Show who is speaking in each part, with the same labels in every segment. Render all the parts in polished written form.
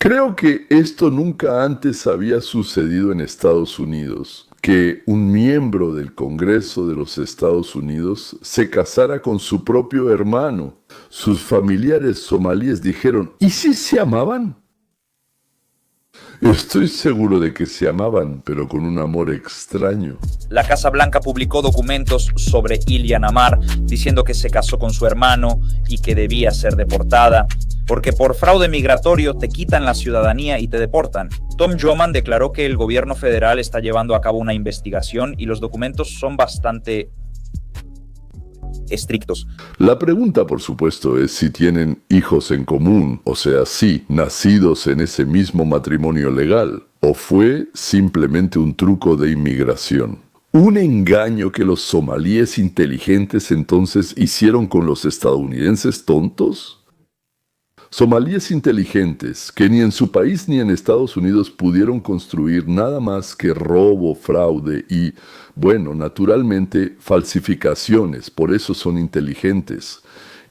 Speaker 1: Creo que esto nunca antes había sucedido en Estados Unidos, que un miembro del Congreso de los Estados Unidos se casara con su propio hermano. Sus familiares somalíes dijeron, ¿y si se amaban? Estoy seguro de que se amaban, pero con un amor extraño.
Speaker 2: La Casa Blanca publicó documentos sobre Ilhan Omar diciendo que se casó con su hermano y que debía ser deportada, porque por fraude migratorio te quitan la ciudadanía y te deportan. Tom Joman declaró que el gobierno federal está llevando a cabo una investigación y los documentos son bastante estrictos.
Speaker 1: La pregunta, por supuesto, es si tienen hijos en común, o sea, sí, nacidos en ese mismo matrimonio legal, o fue simplemente un truco de inmigración. Un engaño que los somalíes inteligentes entonces hicieron con los estadounidenses tontos. Somalíes inteligentes que ni en su país ni en Estados Unidos pudieron construir nada más que robo, fraude y, bueno, naturalmente, falsificaciones, por eso son inteligentes.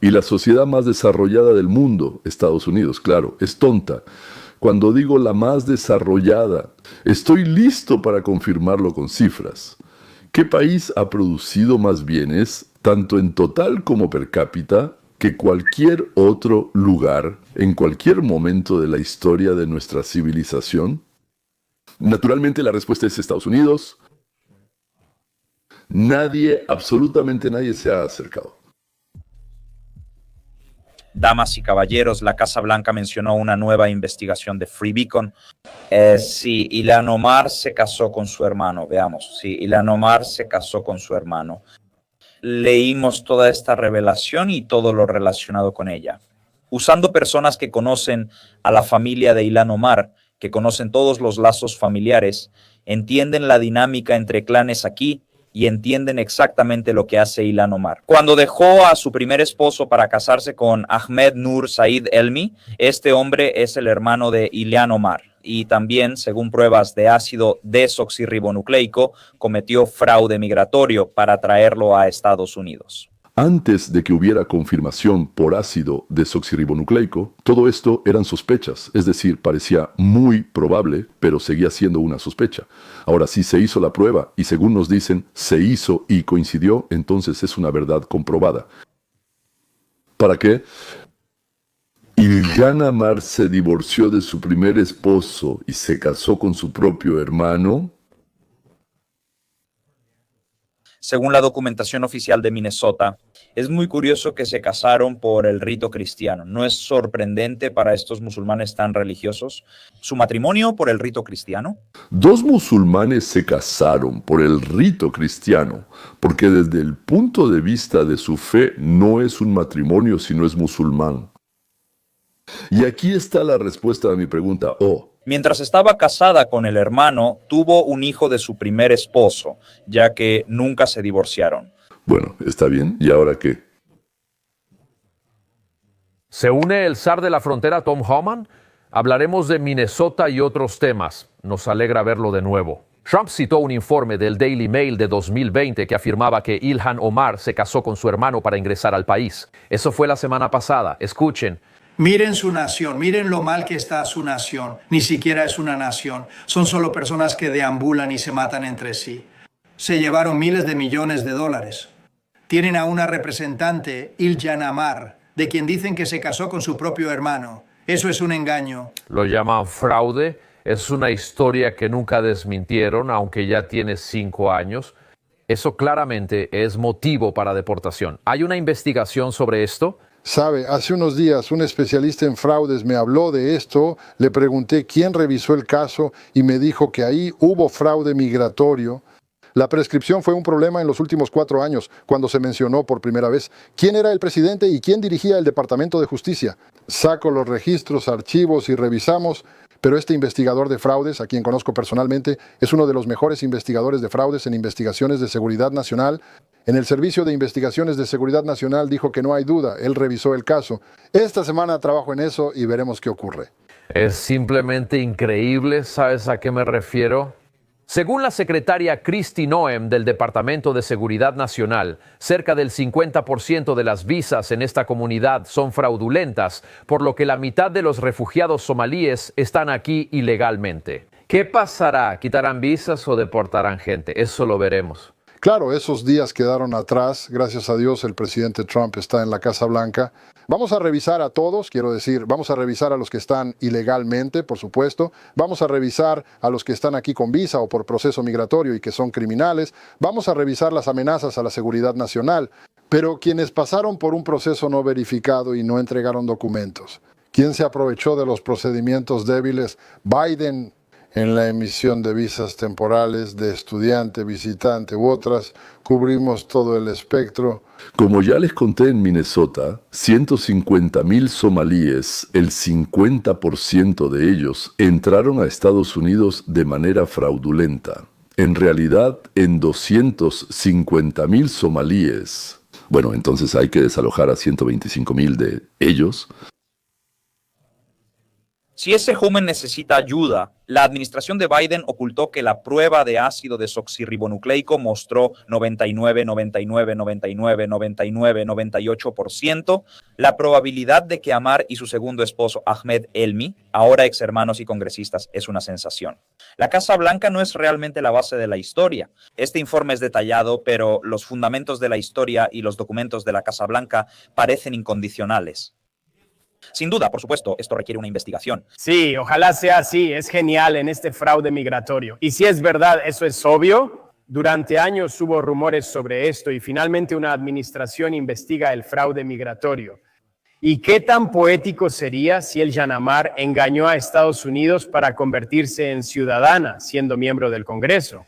Speaker 1: Y la sociedad más desarrollada del mundo, Estados Unidos, claro, es tonta. Cuando digo la más desarrollada, estoy listo para confirmarlo con cifras. ¿Qué país ha producido más bienes, tanto en total como per cápita, que cualquier otro lugar en cualquier momento de la historia de nuestra civilización? Naturalmente la respuesta es Estados Unidos. Nadie, absolutamente nadie se ha acercado.
Speaker 2: Damas y caballeros, la Casa Blanca mencionó una nueva investigación de Free Beacon. Sí, Ilhan Omar se casó con su hermano, veamos. Sí, Ilhan Omar se casó con su hermano. Leímos toda esta revelación y todo lo relacionado con ella. Usando personas que conocen a la familia de Ilhan Omar, que conocen todos los lazos familiares, entienden la dinámica entre clanes aquí y entienden exactamente lo que hace Ilhan Omar. Cuando dejó a su primer esposo para casarse con Ahmed Nur Said Elmi, este hombre es el hermano de Ilhan Omar y también, según pruebas de ácido desoxirribonucleico, cometió fraude migratorio para traerlo a Estados Unidos.
Speaker 1: Antes de que hubiera confirmación por ácido desoxirribonucleico, todo esto eran sospechas, es decir, parecía muy probable, pero seguía siendo una sospecha. Ahora, si se hizo la prueba y según nos dicen, se hizo y coincidió, entonces es una verdad comprobada. ¿Para qué? Ilhan Omar se divorció de su primer esposo y se casó con su propio hermano.
Speaker 2: Según la documentación oficial de Minnesota, es muy curioso que se casaron por el rito cristiano. ¿No es sorprendente para estos musulmanes tan religiosos? ¿Su matrimonio por el rito cristiano?
Speaker 1: Dos musulmanes se casaron por el rito cristiano, porque desde el punto de vista de su fe no es un matrimonio sino es musulmán. Y aquí está la respuesta a mi pregunta.
Speaker 2: Mientras estaba casada con el hermano, tuvo un hijo de su primer esposo, ya que nunca se divorciaron.
Speaker 1: Bueno, está bien. ¿Y ahora qué?
Speaker 3: ¿Se une el zar de la frontera Tom Homan? Hablaremos de Minnesota y otros temas. Nos alegra verlo de nuevo. Trump citó un informe del Daily Mail de 2020 que afirmaba que Ilhan Omar se casó con su hermano para ingresar al país. Eso fue la semana pasada. Escuchen.
Speaker 4: Miren su nación, miren lo mal que está su nación. Ni siquiera es una nación. Son solo personas que deambulan y se matan entre sí. Se llevaron miles de millones de dólares. Tienen a una representante, Ilhan Omar, de quien dicen que se casó con su propio hermano. Eso es un engaño.
Speaker 3: Lo llaman fraude. Es una historia que nunca desmintieron, aunque ya tiene 5 años. Eso claramente es motivo para deportación. ¿Hay una investigación sobre esto?
Speaker 5: Sabe, hace unos días un especialista en fraudes me habló de esto, le pregunté quién revisó el caso y me dijo que ahí hubo fraude migratorio. La prescripción fue un problema en los últimos 4 años, cuando se mencionó por primera vez quién era el presidente y quién dirigía el Departamento de Justicia. Saco los registros, archivos y revisamos, pero este investigador de fraudes, a quien conozco personalmente, es uno de los mejores investigadores de fraudes en investigaciones de seguridad nacional. En el Servicio de Investigaciones de Seguridad Nacional dijo que no hay duda, él revisó el caso. Esta semana trabajo en eso y veremos qué ocurre.
Speaker 3: Es simplemente increíble, ¿sabes a qué me refiero? Según la secretaria Kristi Noem del Departamento de Seguridad Nacional, cerca del 50% de las visas en esta comunidad son fraudulentas, por lo que la mitad de los refugiados somalíes están aquí ilegalmente. ¿Qué pasará? ¿Quitarán visas o deportarán gente? Eso lo veremos.
Speaker 5: Claro, esos días quedaron atrás. Gracias a Dios el presidente Trump está en la Casa Blanca. Vamos a revisar a todos, quiero decir, vamos a revisar a los que están ilegalmente, por supuesto. Vamos a revisar a los que están aquí con visa o por proceso migratorio y que son criminales. Vamos a revisar las amenazas a la seguridad nacional. Pero quienes pasaron por un proceso no verificado y no entregaron documentos. ¿Quién se aprovechó de los procedimientos débiles? Biden, en la emisión de visas temporales de estudiante, visitante u otras, cubrimos todo el espectro.
Speaker 1: Como ya les conté en Minnesota, 150,000 somalíes, el 50% de ellos, entraron a Estados Unidos de manera fraudulenta. En realidad, en 250,000 somalíes. Bueno, entonces hay que desalojar a 125,000 de ellos.
Speaker 2: Si ese joven necesita ayuda, la administración de Biden ocultó que la prueba de ácido desoxirribonucleico mostró 99, 99, 99, 99, 98% la probabilidad de que Ammar y su segundo esposo Ahmed Elmi, ahora ex hermanos y congresistas, es una sensación. La Casa Blanca no es realmente la base de la historia. Este informe es detallado, pero los fundamentos de la historia y los documentos de la Casa Blanca parecen incondicionales. Sin duda, por supuesto, esto requiere una investigación.
Speaker 6: Sí, ojalá sea así. Es genial en este fraude migratorio. Y si es verdad, eso es obvio. Durante años hubo rumores sobre esto y finalmente una administración investiga el fraude migratorio. ¿Y qué tan poético sería si el Jan Ammar engañó a Estados Unidos para convertirse en ciudadana, siendo miembro del Congreso?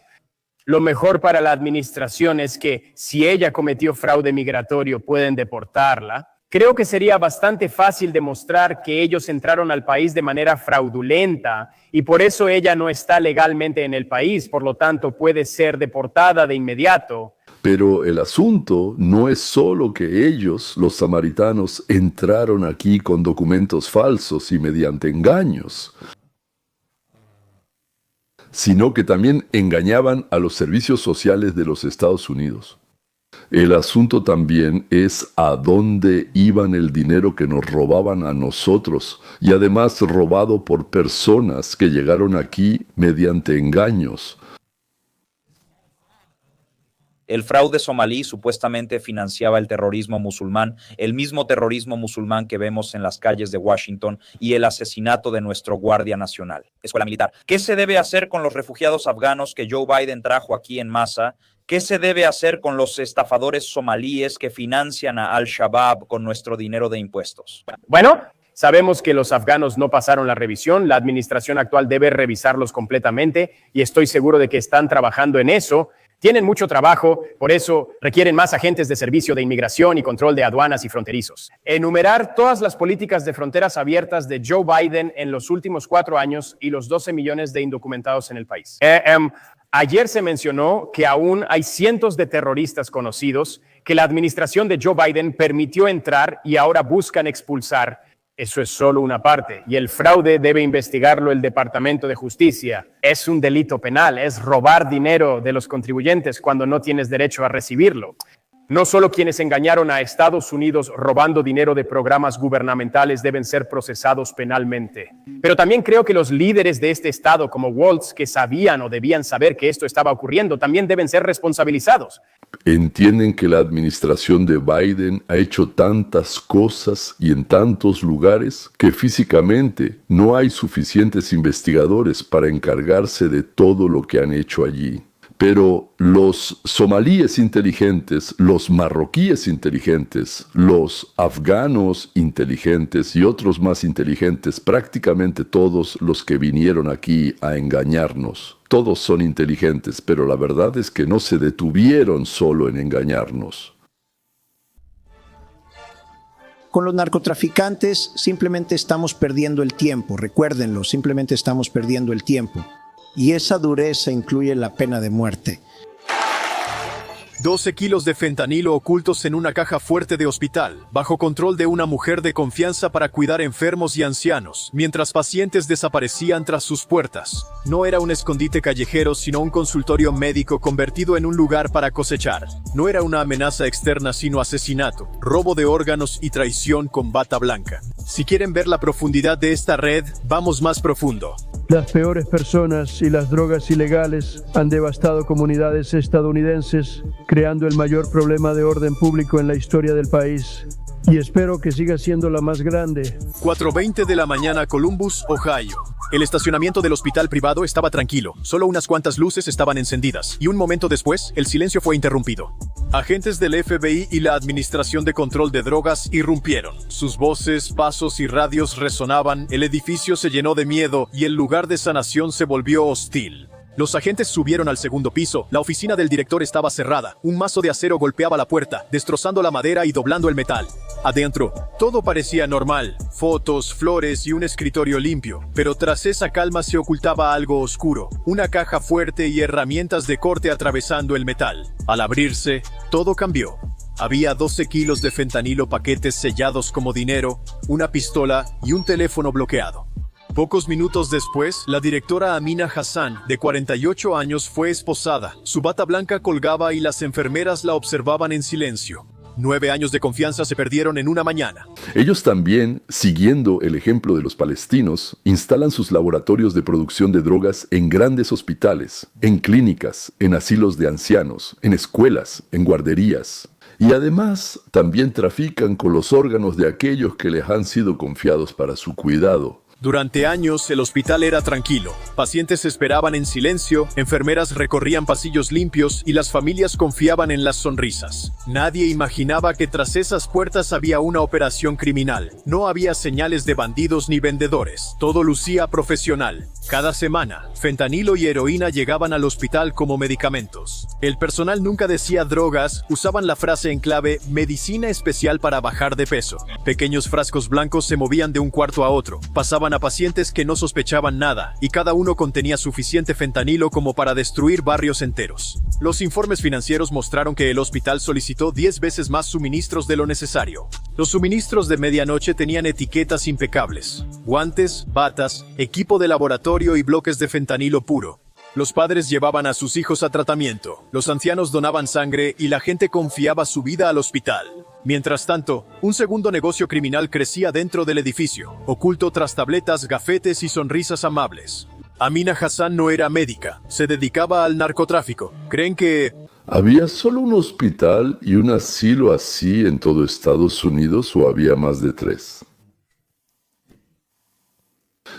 Speaker 6: Lo mejor para la administración es que si ella cometió fraude migratorio, pueden deportarla. Creo que sería bastante fácil demostrar que ellos entraron al país de manera fraudulenta y por eso ella no está legalmente en el país, por lo tanto puede ser deportada de inmediato.
Speaker 1: Pero el asunto no es solo que ellos, los samaritanos, entraron aquí con documentos falsos y mediante engaños, sino que también engañaban a los servicios sociales de los Estados Unidos. El asunto también es a dónde iban el dinero que nos robaban a nosotros, y además robado por personas que llegaron aquí mediante engaños.
Speaker 2: El fraude somalí supuestamente financiaba el terrorismo musulmán, el mismo terrorismo musulmán que vemos en las calles de Washington y el asesinato de nuestro guardia nacional, escuela militar. ¿Qué se debe hacer con los refugiados afganos que Joe Biden trajo aquí en masa? ¿Qué se debe hacer con los estafadores somalíes que financian a Al-Shabaab con nuestro dinero de impuestos?
Speaker 6: Bueno, sabemos que los afganos no pasaron la revisión. La administración actual debe revisarlos completamente y estoy seguro de que están trabajando en eso. Tienen mucho trabajo, por eso requieren más agentes de servicio de inmigración y control de aduanas y fronterizos. Enumerar todas las políticas de fronteras abiertas de Joe Biden en los últimos 4 años y los 12 millones de indocumentados en el país. Ayer se mencionó que aún hay cientos de terroristas conocidos que la administración de Joe Biden permitió entrar y ahora buscan expulsar. Eso es solo una parte, y el fraude debe investigarlo el Departamento de Justicia. Es un delito penal, es robar dinero de los contribuyentes cuando no tienes derecho a recibirlo. No solo quienes engañaron a Estados Unidos robando dinero de programas gubernamentales deben ser procesados penalmente, pero también creo que los líderes de este estado, como Waltz, que sabían o debían saber que esto estaba ocurriendo, también deben ser responsabilizados.
Speaker 1: Entienden que la administración de Biden ha hecho tantas cosas y en tantos lugares que físicamente no hay suficientes investigadores para encargarse de todo lo que han hecho allí. Pero los somalíes inteligentes, los marroquíes inteligentes, los afganos inteligentes y otros más inteligentes, prácticamente todos los que vinieron aquí a engañarnos, todos son inteligentes, pero la verdad es que no se detuvieron solo en engañarnos.
Speaker 7: Con los narcotraficantes simplemente estamos perdiendo el tiempo, recuérdenlo, simplemente estamos perdiendo el tiempo. Y esa dureza incluye la pena de muerte.
Speaker 8: 12 kilos de fentanilo ocultos en una caja fuerte de hospital, bajo control de una mujer de confianza para cuidar enfermos y ancianos, mientras pacientes desaparecían tras sus puertas. No era un escondite callejero, sino un consultorio médico convertido en un lugar para cosechar. No era una amenaza externa, sino asesinato, robo de órganos y traición con bata blanca. Si quieren ver la profundidad de esta red, vamos más profundo.
Speaker 9: Las peores personas y las drogas ilegales han devastado comunidades estadounidenses, creando el mayor problema de orden público en la historia del país. Y espero que siga siendo la más grande.
Speaker 8: 4:20 de la mañana, Columbus, Ohio. El estacionamiento del hospital privado estaba tranquilo, solo unas cuantas luces estaban encendidas, y un momento después, el silencio fue interrumpido. Agentes del FBI y la Administración de Control de Drogas irrumpieron. Sus voces, pasos y radios resonaban, el edificio se llenó de miedo y el lugar de sanación se volvió hostil. Los agentes subieron al segundo piso, la oficina del director estaba cerrada, un mazo de acero golpeaba la puerta, destrozando la madera y doblando el metal. Adentro, todo parecía normal, fotos, flores y un escritorio limpio, pero tras esa calma se ocultaba algo oscuro, una caja fuerte y herramientas de corte atravesando el metal. Al abrirse, todo cambió. Había 12 kilos de fentanilo, paquetes sellados como dinero, una pistola y un teléfono bloqueado. Pocos minutos después, la directora Amina Hassan, de 48 años, fue esposada. Su bata blanca colgaba y las enfermeras la observaban en silencio. 9 años de confianza se perdieron en una mañana.
Speaker 1: Ellos también, siguiendo el ejemplo de los palestinos, instalan sus laboratorios de producción de drogas en grandes hospitales, en clínicas, en asilos de ancianos, en escuelas, en guarderías. Y además, también trafican con los órganos de aquellos que les han sido confiados para su cuidado.
Speaker 8: Durante años, el hospital era tranquilo. Pacientes esperaban en silencio, enfermeras recorrían pasillos limpios y las familias confiaban en las sonrisas. Nadie imaginaba que tras esas puertas había una operación criminal. No había señales de bandidos ni vendedores. Todo lucía profesional. Cada semana, fentanilo y heroína llegaban al hospital como medicamentos. El personal nunca decía drogas, usaban la frase en clave medicina especial para bajar de peso. Pequeños frascos blancos se movían de un cuarto a otro, pasaban a pacientes que no sospechaban nada, y cada uno contenía suficiente fentanilo como para destruir barrios enteros. Los informes financieros mostraron que el hospital solicitó 10 veces más suministros de lo necesario. Los suministros de medianoche tenían etiquetas impecables: guantes, batas, equipo de laboratorio y bloques de fentanilo puro. Los padres llevaban a sus hijos a tratamiento, los ancianos donaban sangre y la gente confiaba su vida al hospital. Mientras tanto, un segundo negocio criminal crecía dentro del edificio, oculto tras tabletas, gafetes y sonrisas amables. Amina Hassan no era médica, se dedicaba al narcotráfico. ¿Creen que
Speaker 1: ¿Había solo un hospital y un asilo así en todo Estados Unidos o había más de 3?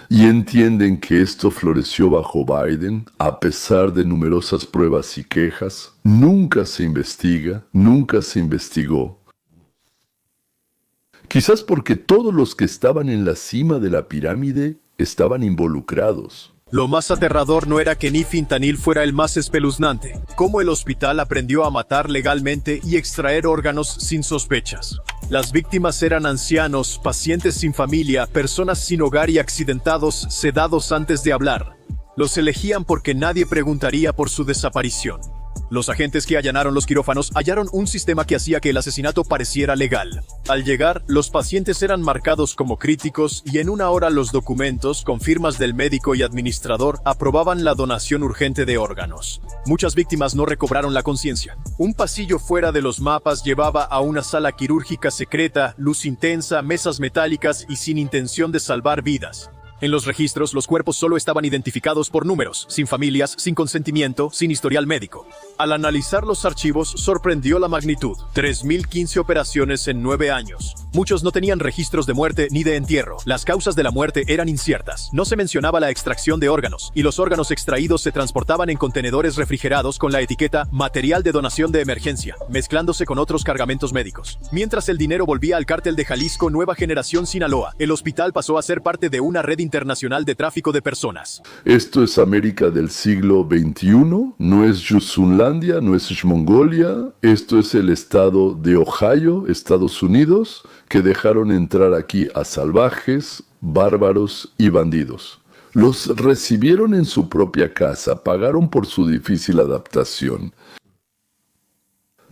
Speaker 1: ¿Y entienden que esto floreció bajo Biden, a pesar de numerosas pruebas y quejas? Nunca se investiga, nunca se investigó. Quizás porque todos los que estaban en la cima de la pirámide estaban involucrados.
Speaker 8: Lo más aterrador no era que ni fentanil fuera el más espeluznante, cómo el hospital aprendió a matar legalmente y extraer órganos sin sospechas. Las víctimas eran ancianos, pacientes sin familia, personas sin hogar y accidentados, sedados antes de hablar. Los elegían porque nadie preguntaría por su desaparición. Los agentes que allanaron los quirófanos hallaron un sistema que hacía que el asesinato pareciera legal. Al llegar, los pacientes eran marcados como críticos y en una hora los documentos, con firmas del médico y administrador, aprobaban la donación urgente de órganos. Muchas víctimas no recobraron la conciencia. Un pasillo fuera de los mapas llevaba a una sala quirúrgica secreta, luz intensa, mesas metálicas y sin intención de salvar vidas. En los registros, los cuerpos solo estaban identificados por números, sin familias, sin consentimiento, sin historial médico. Al analizar los archivos, sorprendió la magnitud: 3.015 operaciones en 9 años. Muchos no tenían registros de muerte ni de entierro. Las causas de la muerte eran inciertas. No se mencionaba la extracción de órganos, y los órganos extraídos se transportaban en contenedores refrigerados con la etiqueta material de donación de emergencia, mezclándose con otros cargamentos médicos. Mientras el dinero volvía al cártel de Jalisco Nueva Generación Sinaloa, el hospital pasó a ser parte de una red internacional de tráfico de personas.
Speaker 1: Esto es América del siglo XXI, no es Yusunlandia, no es Mongolia, esto es el estado de Ohio, Estados Unidos, que dejaron entrar aquí a salvajes, bárbaros y bandidos. Los recibieron en su propia casa, pagaron por su difícil adaptación.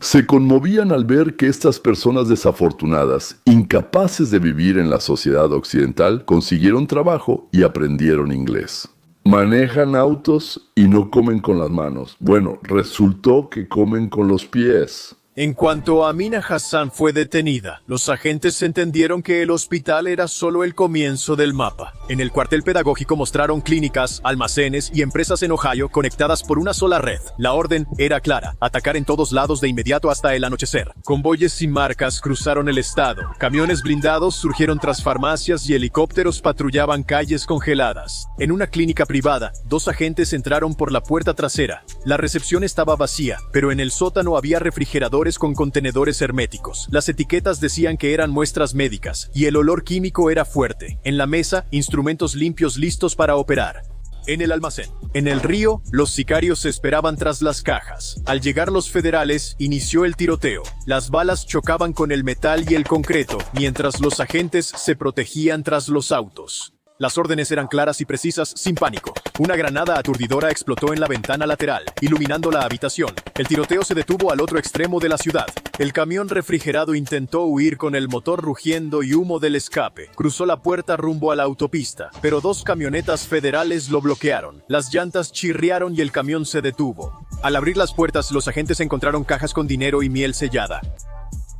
Speaker 1: Se conmovían al ver que estas personas desafortunadas, incapaces de vivir en la sociedad occidental, consiguieron trabajo y aprendieron inglés. Manejan autos y no comen con las manos. Bueno, resultó que comen con los pies.
Speaker 8: En cuanto Amina Hassan fue detenida, los agentes entendieron que el hospital era solo el comienzo del mapa. En el cuartel pedagógico mostraron clínicas, almacenes y empresas en Ohio conectadas por una sola red. La orden era clara: atacar en todos lados de inmediato hasta el anochecer. Convoyes sin marcas cruzaron el estado. Camiones blindados surgieron tras farmacias y helicópteros patrullaban calles congeladas. En una clínica privada, 2 agentes entraron por la puerta trasera. La recepción estaba vacía, pero en el sótano había refrigeradores con contenedores herméticos. Las etiquetas decían que eran muestras médicas, y el olor químico era fuerte. En la mesa, instrumentos limpios listos para operar. En el almacén. En el río, los sicarios se esperaban tras las cajas. Al llegar los federales, inició el tiroteo. Las balas chocaban con el metal y el concreto, mientras los agentes se protegían tras los autos. Las órdenes eran claras y precisas, sin pánico. Una granada aturdidora explotó en la ventana lateral, iluminando la habitación. El tiroteo se detuvo al otro extremo de la ciudad. El camión refrigerado intentó huir con el motor rugiendo y humo del escape. Cruzó la puerta rumbo a la autopista, pero 2 camionetas federales lo bloquearon. Las llantas chirriaron y el camión se detuvo. Al abrir las puertas, los agentes encontraron cajas con dinero y miel sellada.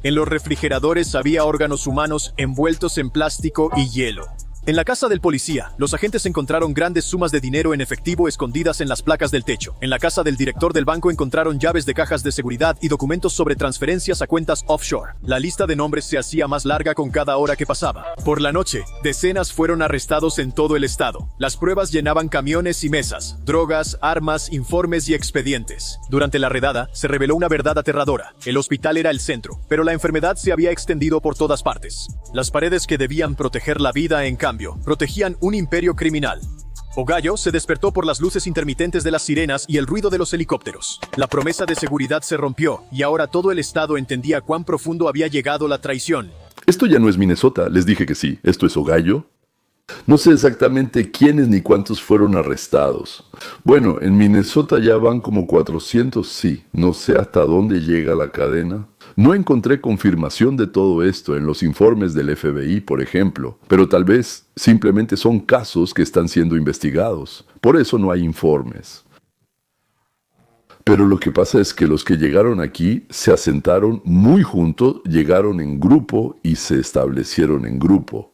Speaker 8: En los refrigeradores había órganos humanos envueltos en plástico y hielo. En la casa del policía, los agentes encontraron grandes sumas de dinero en efectivo escondidas en las placas del techo. En la casa del director del banco encontraron llaves de cajas de seguridad y documentos sobre transferencias a cuentas offshore. La lista de nombres se hacía más larga con cada hora que pasaba. Por la noche, decenas fueron arrestados en todo el estado. Las pruebas llenaban camiones y mesas, drogas, armas, informes y expedientes. Durante la redada, se reveló una verdad aterradora. El hospital era el centro, pero la enfermedad se había extendido por todas partes. Las paredes que debían proteger la vida, en cambio, protegían un imperio criminal. Ohio se despertó por las luces intermitentes de las sirenas y el ruido de los helicópteros. La promesa de seguridad se rompió, y ahora todo el estado entendía cuán profundo había llegado la traición.
Speaker 1: Esto ya no es Minnesota, les dije que sí. Esto es Ohio. No sé exactamente quiénes ni cuántos fueron arrestados. Bueno, en Minnesota ya van como 400, sí. No sé hasta dónde llega la cadena. No encontré confirmación de todo esto en los informes del FBI, por ejemplo, pero tal vez simplemente son casos que están siendo investigados. Por eso no hay informes. Pero lo que pasa es que los que llegaron aquí se asentaron muy juntos, llegaron en grupo y se establecieron en grupo.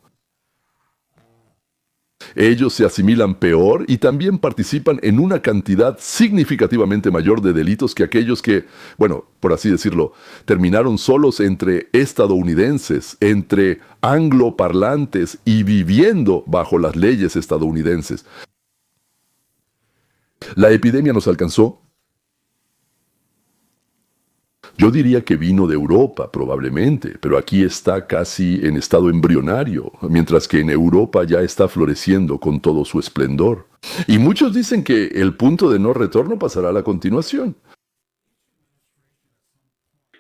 Speaker 1: Ellos se asimilan peor y también participan en una cantidad significativamente mayor de delitos que aquellos que, bueno, por así decirlo, terminaron solos entre estadounidenses, entre angloparlantes y viviendo bajo las leyes estadounidenses. La epidemia nos alcanzó. Yo diría que vino de Europa, probablemente, pero aquí está casi en estado embrionario, mientras que en Europa ya está floreciendo con todo su esplendor. Y muchos dicen que el punto de no retorno pasará a la continuación.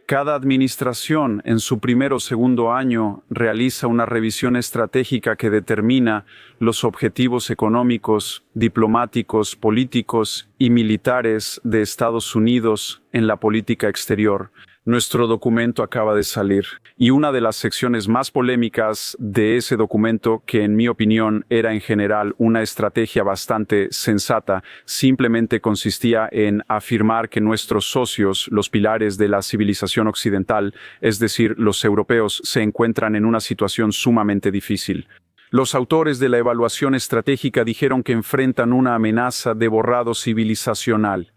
Speaker 10: Cada administración en su primer o segundo año realiza una revisión estratégica que determina los objetivos económicos, diplomáticos, políticos y militares de Estados Unidos en la política exterior. Nuestro documento acaba de salir, y una de las secciones más polémicas de ese documento, que en mi opinión era en general una estrategia bastante sensata, simplemente consistía en afirmar que nuestros socios, los pilares de la civilización occidental, es decir, los europeos, se encuentran en una situación sumamente difícil. Los autores de la evaluación estratégica dijeron que enfrentan una amenaza de borrado civilizacional.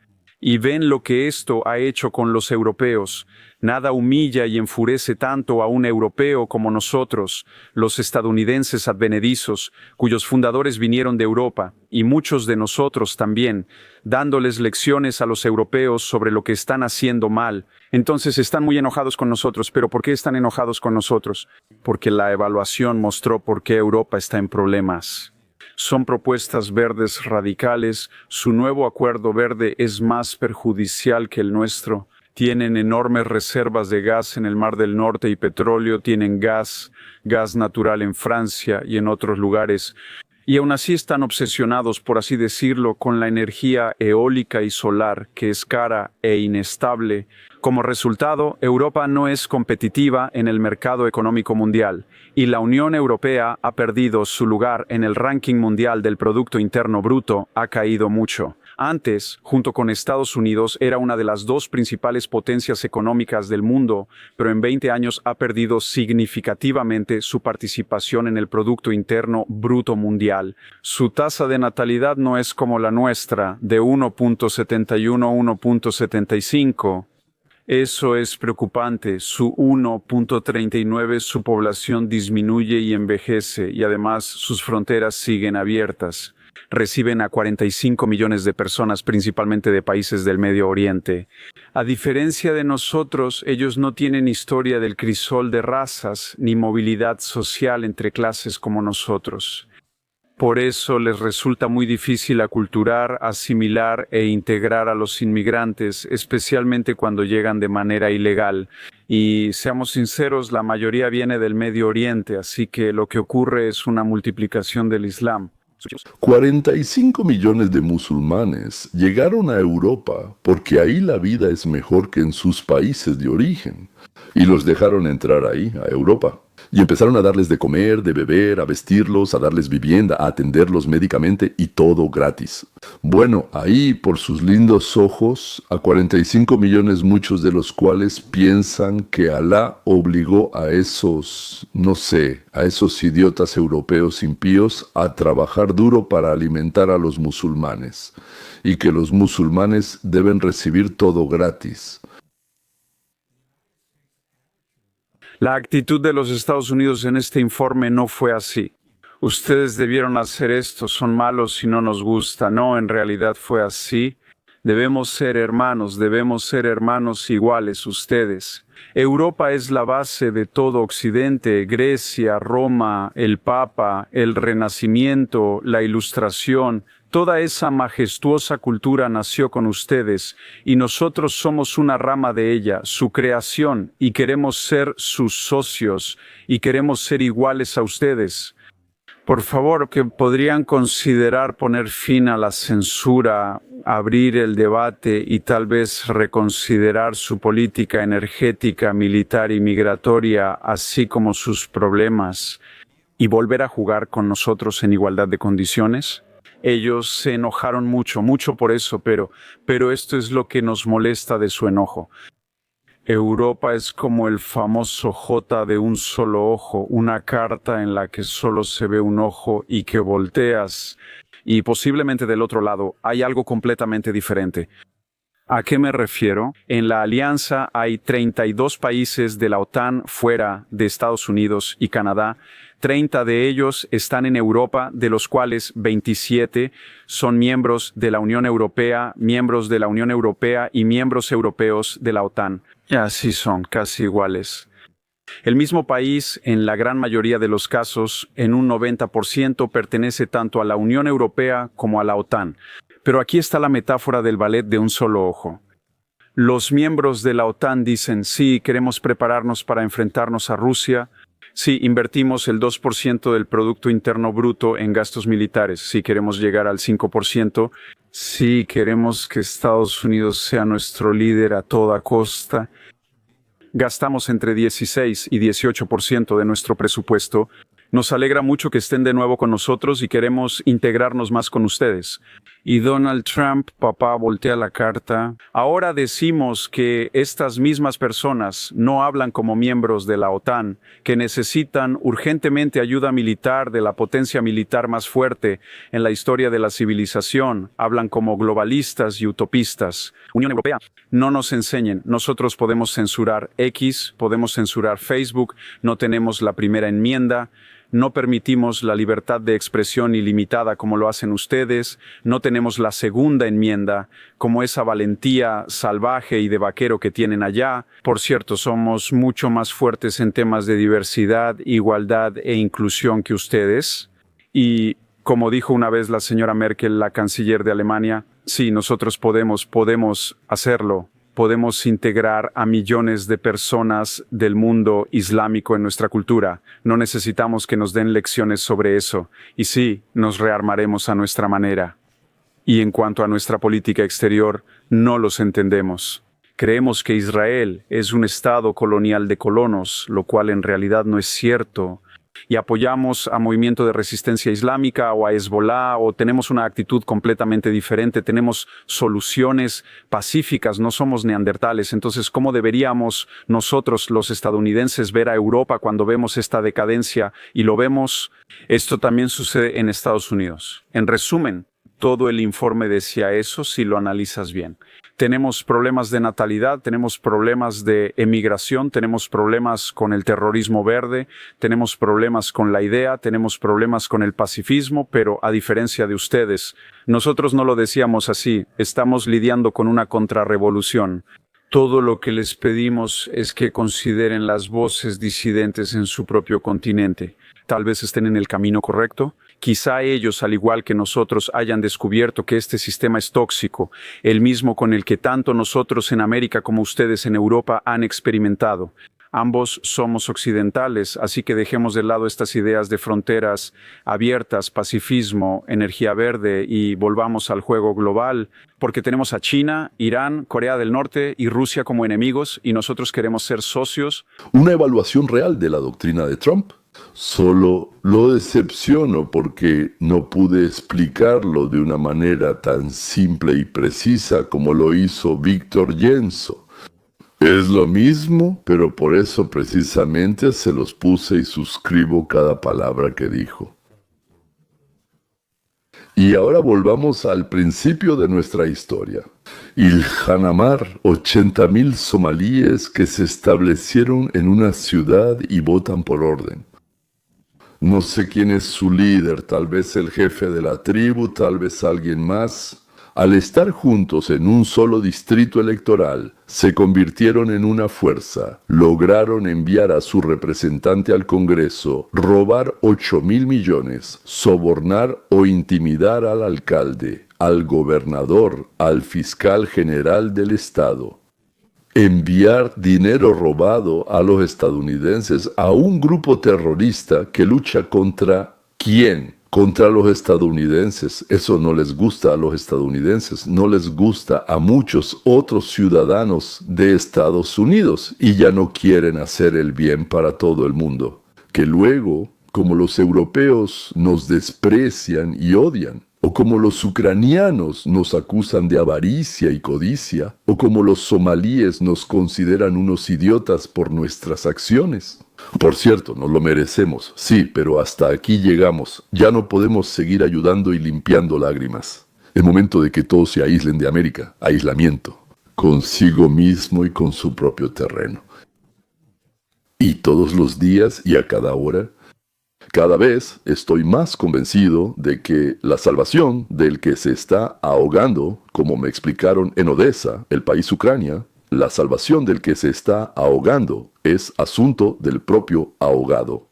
Speaker 10: Y ven lo que esto ha hecho con los europeos. Nada humilla y enfurece tanto a un europeo como nosotros, los estadounidenses advenedizos, cuyos fundadores vinieron de Europa, y muchos de nosotros también, dándoles lecciones a los europeos sobre lo que están haciendo mal. Entonces están muy enojados con nosotros. ¿Pero por qué están enojados con nosotros? Porque la evaluación mostró por qué Europa está en problemas. Son propuestas verdes radicales. Su nuevo acuerdo verde es más perjudicial que el nuestro. Tienen enormes reservas de gas en el Mar del Norte y petróleo. Tienen gas natural en Francia y en otros lugares. Y aún así están obsesionados, por así decirlo, con la energía eólica y solar, que es cara e inestable. Como resultado, Europa no es competitiva en el mercado económico mundial, y la Unión Europea ha perdido su lugar en el ranking mundial del Producto Interno Bruto, ha caído mucho. Antes, junto con Estados Unidos, era una de las dos principales potencias económicas del mundo, pero en 20 años ha perdido significativamente su participación en el Producto Interno Bruto mundial. Su tasa de natalidad no es como la nuestra, de 1.71 a 1.75. Eso es preocupante. Su 1.39, su población disminuye y envejece, y además sus fronteras siguen abiertas. Reciben a 45 millones de personas, principalmente de países del Medio Oriente. A diferencia de nosotros, ellos no tienen historia del crisol de razas ni movilidad social entre clases como nosotros. Por eso les resulta muy difícil aculturar, asimilar e integrar a los inmigrantes, especialmente cuando llegan de manera ilegal. Y seamos sinceros, la mayoría viene del Medio Oriente, así que lo que ocurre es una multiplicación del Islam.
Speaker 1: 45 millones de musulmanes llegaron a Europa porque ahí la vida es mejor que en sus países de origen. Y los dejaron entrar ahí, a Europa. Y empezaron a darles de comer, de beber, a vestirlos, a darles vivienda, a atenderlos médicamente y todo gratis. Bueno, ahí por sus lindos ojos, a 45 millones, muchos de los cuales piensan que Alá obligó a esos, a esos idiotas europeos impíos a trabajar duro para alimentar a los musulmanes y que los musulmanes deben recibir todo gratis.
Speaker 10: La actitud de los Estados Unidos en este informe no fue así. Ustedes debieron hacer esto, son malos y no nos gusta. No, en realidad fue así. Debemos ser hermanos iguales ustedes. Europa es la base de todo Occidente, Grecia, Roma, el Papa, el Renacimiento, la Ilustración. Toda esa majestuosa cultura nació con ustedes y nosotros somos una rama de ella, su creación, y queremos ser sus socios y queremos ser iguales a ustedes. Por favor, que podrían considerar poner fin a la censura, abrir el debate y tal vez reconsiderar su política energética, militar y migratoria, así como sus problemas, y volver a jugar con nosotros en igualdad de condiciones. Ellos se enojaron mucho por eso, pero esto es lo que nos molesta de su enojo. Europa es como el famoso J de un solo ojo, una carta en la que solo se ve un ojo y que volteas, y posiblemente del otro lado hay algo completamente diferente. ¿A qué me refiero? En la alianza hay 32 países de la OTAN fuera de Estados Unidos y Canadá. 30 de ellos están en Europa, de los cuales 27 son miembros de la Unión Europea y miembros europeos de la OTAN. Y así son, casi iguales. El mismo país, en la gran mayoría de los casos, en un 90%, pertenece tanto a la Unión Europea como a la OTAN. Pero aquí está la metáfora del ballet de un solo ojo. Los miembros de la OTAN dicen, sí, queremos prepararnos para enfrentarnos a Rusia. Sí, invertimos el 2% del Producto Interno Bruto en gastos militares. Sí, queremos llegar al 5%. Sí, queremos que Estados Unidos sea nuestro líder a toda costa. Gastamos entre 16 y 18% de nuestro presupuesto. Nos alegra mucho que estén de nuevo con nosotros y queremos integrarnos más con ustedes. Y Donald Trump, papá, voltea la carta. Ahora decimos que estas mismas personas no hablan como miembros de la OTAN, que necesitan urgentemente ayuda militar de la potencia militar más fuerte en la historia de la civilización. Hablan como globalistas y utopistas. Unión Europea, no nos enseñen. Nosotros podemos censurar X, podemos censurar Facebook, no tenemos la primera enmienda. No permitimos la libertad de expresión ilimitada como lo hacen ustedes, no tenemos la segunda enmienda, como esa valentía salvaje y de vaquero que tienen allá. Por cierto, somos mucho más fuertes en temas de diversidad, igualdad e inclusión que ustedes. Y como dijo una vez la señora Merkel, la canciller de Alemania, sí, nosotros podemos hacerlo. podemos integrar a millones de personas del mundo islámico en nuestra cultura. No necesitamos que nos den lecciones sobre eso. Y sí, nos rearmaremos a nuestra manera. Y en cuanto a nuestra política exterior, no los entendemos. Creemos que Israel es un estado colonial de colonos, lo cual en realidad no es cierto. Y apoyamos a movimiento de resistencia islámica o a Hezbollah, o tenemos una actitud completamente diferente, tenemos soluciones pacíficas, no somos neandertales. Entonces, ¿cómo deberíamos nosotros, los estadounidenses, ver a Europa cuando vemos esta decadencia? Y lo vemos, esto también sucede en Estados Unidos. En resumen, todo el informe decía eso si lo analizas bien. Tenemos problemas de natalidad, tenemos problemas de emigración, tenemos problemas con el terrorismo verde, tenemos problemas con la idea, tenemos problemas con el pacifismo, pero a diferencia de ustedes, nosotros no lo decíamos así, estamos lidiando con una contrarrevolución. Todo lo que les pedimos es que consideren las voces disidentes en su propio continente. Tal vez estén en el camino correcto. Quizá ellos, al igual que nosotros, hayan descubierto que este sistema es tóxico, el mismo con el que tanto nosotros en América como ustedes en Europa han experimentado. Ambos somos occidentales, así que dejemos de lado estas ideas de fronteras abiertas, pacifismo, energía verde y volvamos al juego global, porque tenemos a China, Irán, Corea del Norte y Rusia como enemigos y nosotros queremos ser socios.
Speaker 1: Una evaluación real de la doctrina de Trump. Solo lo decepciono porque no pude explicarlo de una manera tan simple y precisa como lo hizo Víctor Jenso. Es lo mismo, pero por eso precisamente se los puse y suscribo cada palabra que dijo. Y ahora volvamos al principio de nuestra historia. Ilhan Omar, 80,000 somalíes que se establecieron en una ciudad y votan por orden. No sé quién es su líder, tal vez el jefe de la tribu, tal vez alguien más. Al estar juntos en un solo distrito electoral, se convirtieron en una fuerza, lograron enviar a su representante al Congreso, robar 8,000 millones, sobornar o intimidar al alcalde, al gobernador, al fiscal general del estado. Enviar dinero robado a los estadounidenses a un grupo terrorista que lucha contra ¿quién? Contra los estadounidenses. Eso no les gusta a los estadounidenses, no les gusta a muchos otros ciudadanos de Estados Unidos y ya no quieren hacer el bien para todo el mundo. Que luego, como los europeos nos desprecian y odian, o como los ucranianos nos acusan de avaricia y codicia, o como los somalíes nos consideran unos idiotas por nuestras acciones. Por cierto, nos lo merecemos, sí, pero hasta aquí llegamos. Ya no podemos seguir ayudando y limpiando lágrimas. Es momento de que todos se aíslen de América, aislamiento, consigo mismo y con su propio terreno. Y todos los días y a cada hora, cada vez estoy más convencido de que la salvación del que se está ahogando, como me explicaron en Odessa, el país Ucrania, la salvación del que se está ahogando es asunto del propio ahogado.